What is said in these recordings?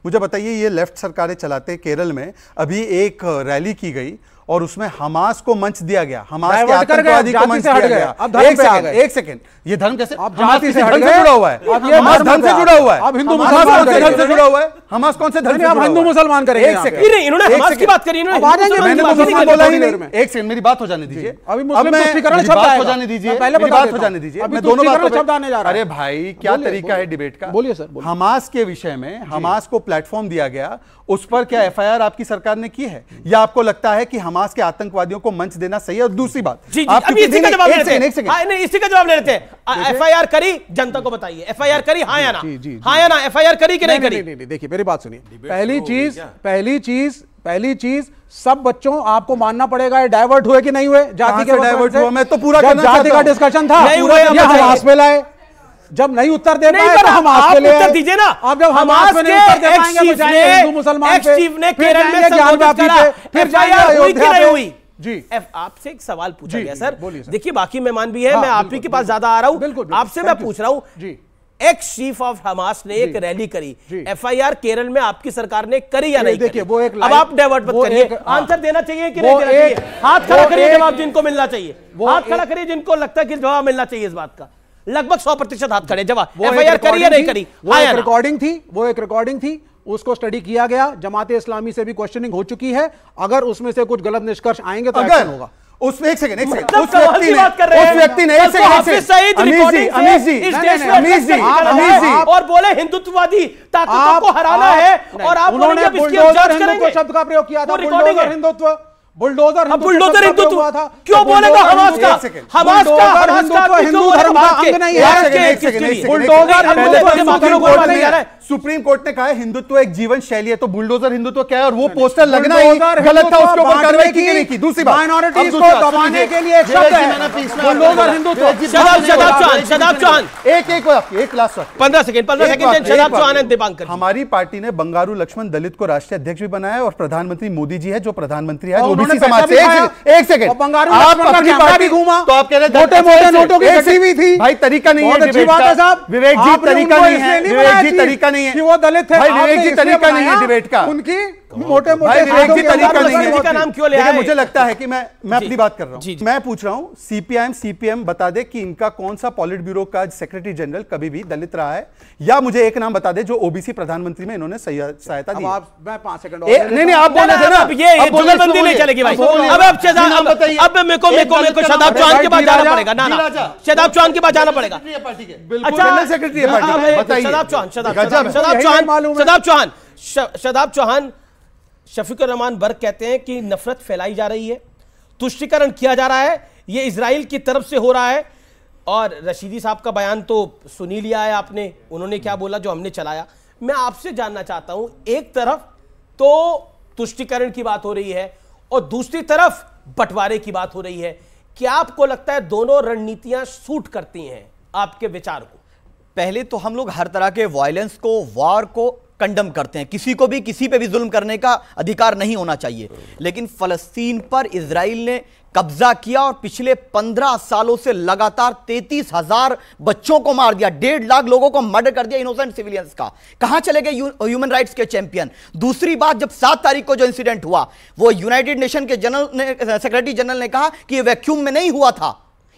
मुझे बताइए, ये लेफ्ट सरकारें चलाते केरल में अभी एक रैली की गई और उसमें हमास को मंच दिया गया, हमास के आतंकवादी को मंच दिया गया। अब एक सेकंड, ये धर्म कैसे जाति से जुड़ा हुआ है? हमास धर्म से जुड़ा हुआ है। अब हिंदू मुसलमान कौन से धर्म से जुड़ा हुआ है? हमास कौन से धर्म से? अब हिंदू मुसलमान करेंगे। एक सेकंड, इन्होंने हमास की बात करी, मैंने मुसलमान बोला ही नहीं। एक सेकंड, मेरी बात हो जाने दीजिए। अभी मुस्लिम तुष्टीकरण शब्द बात हो जाने दीजिए, मेरी बात हो जाने दीजिए। मैं दोनों बातों शब्द आने जा रहा है। अरे भाई, क्या तरीका है डिबेट का? बोलिए सर। हमास के विषय में हमास को प्लेटफॉर्म दिया गया, उस पर क्या एफआईआर आपकी सरकार ने की है, या आपको लगता है कि हमास के आतंकवादियों को मंच देना सही है? और दूसरी बात, इसी का जवाब ले लेते हैं। एफआईआर करी, जनता को बताइए, एफआईआर करी हाँ या ना? हाँ या ना? एफआईआर करी कि नहीं करी? देखिए मेरी बात सुनिए, पहली चीज सब बच्चों आपको मानना पड़ेगा, ये डाइवर्ट हुए कि नहीं हुए जाति के? डाइवर्ट हुआ, मैं तो पूरा जाति का डिस्कशन था, हमास में लाए। जब नहीं उत्तर दे पाए तो हमास पे ले उत्तर दीजिए ना। अब जब हमास पे नहीं उत्तर दे पाएंगे तो जाएंगे हिंदू मुसलमान पे, फिर नहीं हुई जी। आपसे एक सवाल पूछा गया सर, देखिए बाकी मेहमान भी है, मैं आप ही के पास ज्यादा आ रहा हूं, आपसे मैं पूछ रहा हूं, एक्स चीफ ऑफ हमास ने एक रैली करी, एफआईआर केरल में आपकी सरकार ने करी या नहीं? देखिए वो एक, अब आप डाइवर्ट मत करिए, आंसर देना चाहिए कि नहीं देना चाहिए? हाथ खड़ा करिए जवाब जिनको मिलना चाहिए, हाथ खड़ा करिए जिनको लगता है कि जवाब मिलना चाहिए इस बात का। लगभग 100% हाथ खड़े, जवाब एफआईआर करी या नहीं करी? वो एक रिकॉर्डिंग थी, उसको स्टडी किया गया, जमाते इस्लामी से भी क्वेश्चनिंग हो चुकी है, अगर उसमें से कुछ गलत निष्कर्ष आएंगे तो एक्शन होगा। उसमें एक सेकंड, उस व्यक्ति ने और बोले हिंदुत्ववादी ताकतों को हराना है, और आप उन्होंने बुलडोजर शब्द का प्रयोग किया था, बुलडोजर हिंदुत्व, बुलडोजर हिंदुत्व क्यों बोलेगा? हमास का हिंदू धर्म का अंग नहीं है। बुलडोजर सुप्रीम कोर्ट ने कहा है हिंदुत्व एक जीवन शैली है, तो बुलडोजर हिंदुत्व क्या है? और वो पोस्टर लगना ही गलत था, उसके ऊपर कार्रवाई की नहीं की। दूसरी बात, माइनॉरिटीज को दबाने के लिए एक शब्द है बुलडोजर हिंदुत्व। शदाब चौहान, एक लास्ट 15 सेकंड, शदाब चौहान है दीपांकर। हमारी पार्टी ने बंगारू लक्ष्मण दलित को राष्ट्रीय अध्यक्ष भी बनाया, और प्रधानमंत्री मोदी जी है जो प्रधानमंत्री है ओबीसी समाज से। एक सेकंड, आप अपनी पार्टी घूमा तो आप कह रहे मोटे नोटों की गति भी थी भाई, तरीका नहीं है डिबेट का। विवेक जी तरीका नहीं है, विवेक जी तरीका नहीं है कि वो दलित थे, भाई विवेक जी तरीका नहीं है डिबेट का। उनकी मोटे विवेक जी तरीका नहीं है का नाम क्यों ले आए? मुझे लगता है कि मैं अपनी बात कर रहा हूं, मैं पूछ रहा हूं सीपीएम बता दे कि इनका कौन सा पॉलिट ब्यूरो का सेक्रेटरी जनरल कभी भी दलित रहा है, या मुझे एक नाम बता दे जो ओबीसी प्रधानमंत्री में इन्होंने सहायता दी। मैं 5 सेकंड नहीं आप बोले थे ना, ये जुगलबंदी नहीं चलेगी भाई। अब मेरे को शदाब चौहान के पास जाना पड़ेगा। ना शदाब चौहान के पास जाना पड़ेगा। अच्छा सेक्रेटरी है पार्टी, बताइए। शदाब चौहान शफीकुर रहमान बर्क कहते हैं कि नफरत फैलाई जा रही है, तुष्टीकरण किया जा रहा है, ये इजराइल की तरफ से हो रहा है। और रशीदी साहब का बयान तो सुनी लिया है आपने, उन्होंने क्या बोला जो हमने चलाया। मैं आपसे जानना चाहता हूं, एक तरफ तो तुष्टीकरण की बात हो रही है और दूसरी तरफ बंटवारे की बात हो रही है, क्या आपको लगता है दोनों रणनीतियां सूट करती हैं आपके विचार को? पहले तो हम लोग हर तरह के वायलेंस को, वार को कंडम करते हैं, किसी को भी किसी पे भी जुल्म करने का अधिकार नहीं होना चाहिए, लेकिन फलस्तीन पर इजराइल ने कब्जा किया और पिछले 15 सालों से लगातार 33,000 बच्चों को मार दिया, 1.5 लाख लोगों को मर्डर कर दिया, इनोसेंट सिविलियंस का। कहां चले गए ह्यूमन राइट्स के चैंपियन? दूसरी बात, जब 7 तारीख को जो इंसिडेंट हुआ, वो यूनाइटेड नेशन के सेक्रेटरी जनरल ने कहा कि ये वैक्यूम में नहीं हुआ था,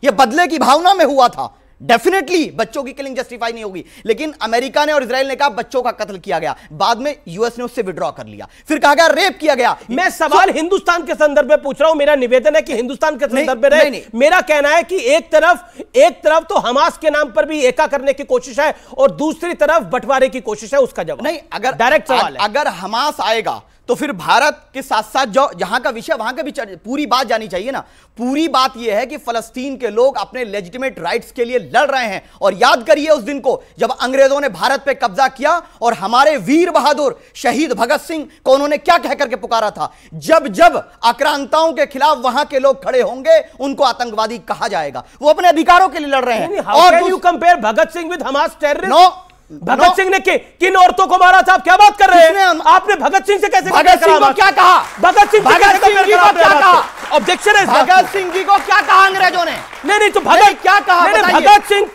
ये बदले की भावना में हुआ था। डेफिनेटली बच्चों की किलिंग जस्टिफाई नहीं होगी, लेकिन अमेरिका ने और इजराइल ने कहा बच्चों का कत्ल किया गया, बाद में यूएस ने उससे विड्रॉ कर लिया, फिर कहा गया रेप किया गया। मैं सवाल हिंदुस्तान के संदर्भ में पूछ रहा हूं, मेरा निवेदन है कि हिंदुस्तान के संदर्भ में रहे। मेरा कहना है कि एक तरफ तो हमास के नाम पर भी एका करने की कोशिश है और दूसरी तरफ बंटवारे की कोशिश है, उसका जवाब नहीं। अगर डायरेक्ट सवाल है, अगर हमास आएगा तो फिर भारत के साथ साथ जो जहां का विषय वहां का भी पूरी बात जानी चाहिए ना। पूरी बात यह है कि फलस्तीन के लोग अपने लेजिटिमेट राइट्स के लिए लड़ रहे हैं, और याद करिए उस दिन को जब अंग्रेजों ने भारत पे कब्जा किया और हमारे वीर बहादुर शहीद भगत सिंह को उन्होंने क्या कह करके पुकारा था, जब जब आक्रांताओं के खिलाफ वहां के लोग खड़े होंगे उनको आतंकवादी कहा जाएगा। वो अपने अधिकारों के लिए लड़ रहे हैं। और you compare Bhagat Singh with Hamas terrorist? Bhagat Singh ने किन औरतों को मारा था? आप क्या बात कर रहे हैं? आपने भगत सिंह से कैसे भगत सिंह को क्या कहा? भगत सिंह को क्या कहा? ऑब्जेक्शन है। भगत सिंह जी को क्या कहा अंग्रेजों ने? नहीं तो भगत क्या कहा? भगत सिंह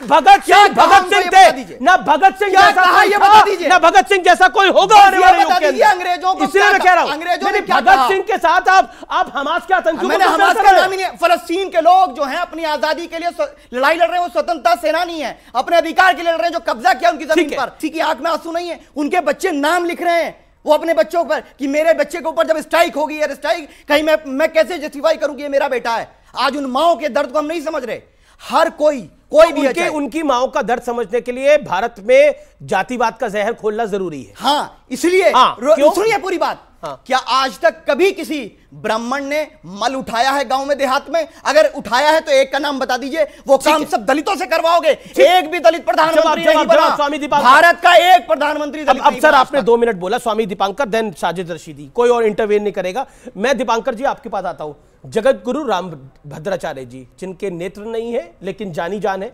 थे ना, भगत सिंह जैसा कोई था ना, भगत सिंह जैसा कोई होगा आने वाले युग के अंदर। अंग्रेजों को इसलिए मैं कह रहा हूं, अंग्रेजों ने भगत सिंह के साथ आप हमास के आतंकियों मैंने हमास का नाम ही नहीं। फलस्तीन के लोग जो हैं अपनी आजादी के लिए लड़ाई लड़ रहे हैं, वो स्वतंत्रता सेनानी है, अपने अधिकार के लिए लड़ रहे हैं, जो कब्जा किया उनकी जमीन पर। किसी की आंख में आंसू नहीं है, उनके बच्चे नाम लिख रहे हैं वो अपने बच्चों पर कि मेरे बच्चे के ऊपर जब स्ट्राइक होगी, एयर स्ट्राइक, कहीं मैं कैसे जस्टिफाई करूं कि ये मेरा बेटा है। आज उन माओं के दर्द को हम नहीं समझ रहे। हर कोई भी उनकी माओं का दर्द समझने के लिए भारत में जातिवाद का जहर खोलना जरूरी है। हाँ, इसलिए सुनिए पूरी बात। हाँ। क्या आज तक कभी किसी ब्राह्मण ने मल उठाया है गांव में देहात में? अगर उठाया है तो एक का नाम बता दीजिए। वो काम सब दलितों से करवाओगे? एक भी दलित प्रधानमंत्री नहीं बना। स्वामी दीपांकर, भारत का एक प्रधानमंत्री दलित अब सर आपने 2 मिनट बोला, स्वामी दीपांकर, देन साजिद रशीदी, कोई और इंटरवेन नहीं करेगा। मैं दीपांकर जी आपके पास आता हूं। जगत गुरु राम भद्राचार्य जी, जिनके नेत्र नहीं है लेकिन जानी जान है,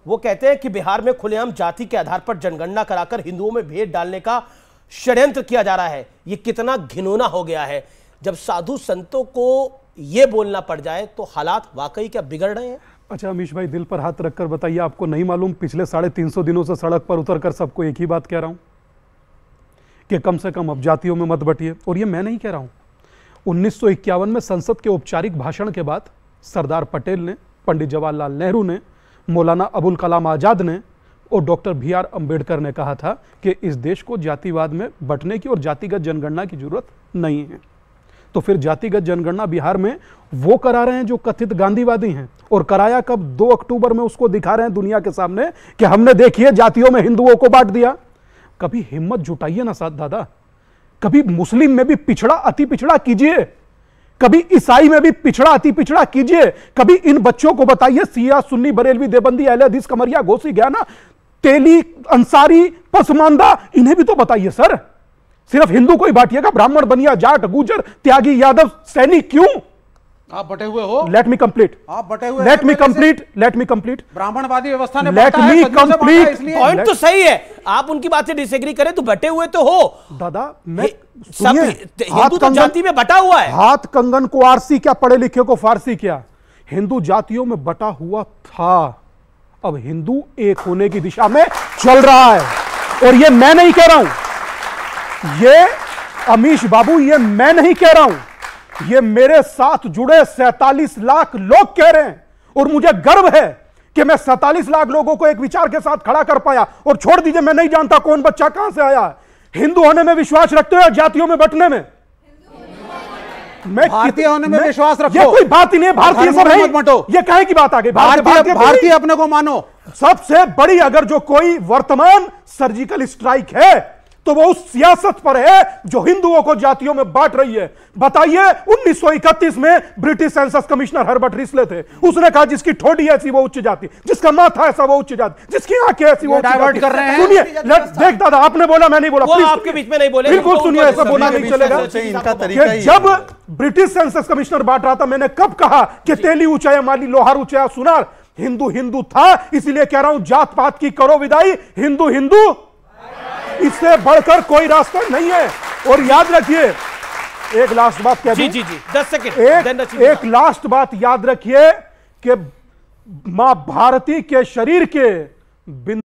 वो कहते हैं कि बिहार में खुलेआम जाति के आधार पर जनगणना कराकर हिंदुओं में भेद डालने का षड्यंत्र किया जा रहा है। यह कितना घिनौना हो गया है। जब साधु संतों को यह बोलना पड़ जाए तो हालात वाकई क्या बिगड़ रहे हैं? अच्छा अमीश भाई, दिल पर हाथ रखकर बताइए, आपको नहीं मालूम पिछले 350 दिनों से सड़क पर उतरकर सबको एक ही बात कह रहा हूं कि कम से कम अब जातियों में मत बंटिए। और ये मैं नहीं कह रहा हूं, 1951 में संसद के औपचारिक भाषण के बाद सरदार पटेल ने, पंडित जवाहरलाल नेहरू ने, मौलाना अबुल कलाम आजाद ने और डॉक्टर BR अंबेडकर ने कहा था कि इस देश को जातिवाद में बंटने की और जातिगत जनगणना की जरूरत नहीं है। तो फिर जातिगत जनगणना बिहार में वो करा रहे हैं जो कथित गांधीवादी हैं, और कराया कब? 2 अक्टूबर में उसको दिखा रहे हैं दुनिया के सामने कि हमने देखिए जातियों में हिंदुओं को बांट दिया। कभी हिम्मत जुटाइए ना साथ दादा, कभी मुस्लिम में भी पिछड़ा अति पिछड़ा कीजिए, कभी ईसाई में भी पिछड़ा अति पिछड़ा कीजिए, कभी इन बच्चों को बताइए शिया सुन्नी बरेलवी देवबंदी अहले हदीस कमरिया घोसी गया ना, तेली अंसारी पसमानदा, इन्हें भी तो बताइए सर। सिर्फ हिंदू को ही बांटिएगा, ब्राह्मण बनिया जाट गुजर त्यागी यादव सैनिक क्यों? आप बटे हुए हो। Let me complete. आप बटे हुए। Let me complete. ब्राह्मणवादी व्यवस्था ने लेट मी कंप्लीट। पॉइंट तो सही है, आप उनकी बात से डिसएग्री करें तो बटे हुए तो हो दादा। मैं हिंदू तो जाति में बटा हुआ है। हाथ कंगन को आरसी क्या, पढ़े लिखे को फारसी क्या? हिंदू जातियों में बटा हुआ था, अब हिंदू एक होने की दिशा में चल रहा है। और ये मैं नहीं कह रहा हूं, ये अमीश बाबू, ये मैं नहीं कह रहा हूं, ये मेरे साथ जुड़े 47 लाख लोग कह रहे हैं। और मुझे गर्व है कि मैं 47 लाख लोगों को एक विचार के साथ खड़ा कर पाया। और छोड़ दीजिए, मैं नहीं जानता कौन बच्चा कहां से आया है। हिंदू होने में विश्वास रखते हो या जातियों में बंटने में? मैं भारतीय होने में विश्वास रखो। ये कोई बात ही नहीं है, भारतीय सब नहीं बंटो। ये काहे की बात आ गई? भारतीय अपने को मानो। सबसे बड़ी अगर जो कोई वर्तमान सर्जिकल स्ट्राइक है तो वो उस सियासत पर है जो हिंदुओं को जातियों में बांट रही है। बताइए, 1931 में British census commissioner Herbert Risley थे, उसने कहा जिसकी ठोडी ऐसी वो उच्च जाति, जिसका माथा ऐसा वो उच्च जाति, जिसकी आंखें ऐसी वो डाइवर्ट कर रहे हैं। सुनिए, देख दादा, आपने बोला मैं नहीं बोला, वो आपके बीच में नहीं बोले, बिल्कुल सुनिए, ऐसा बोलना नहीं चलेगा। जब ब्रिटिश सेंसस कमिश्नर बांट रहा था, मैंने कब कहा कि तेली ऊंचा या माली लोहार ऊंचा या सुनार? हिंदू हिंदू था, इसलिए कह रहा हूं जात पात की करो विदाई, हिंदू हिंदू, इससे बढ़कर कोई रास्ता नहीं है। और याद रखिए, एक लास्ट बात कह दूं, जी 10 सेकंड, एक लास्ट बात याद रखिए कि मां भारती के शरीर के बिंदु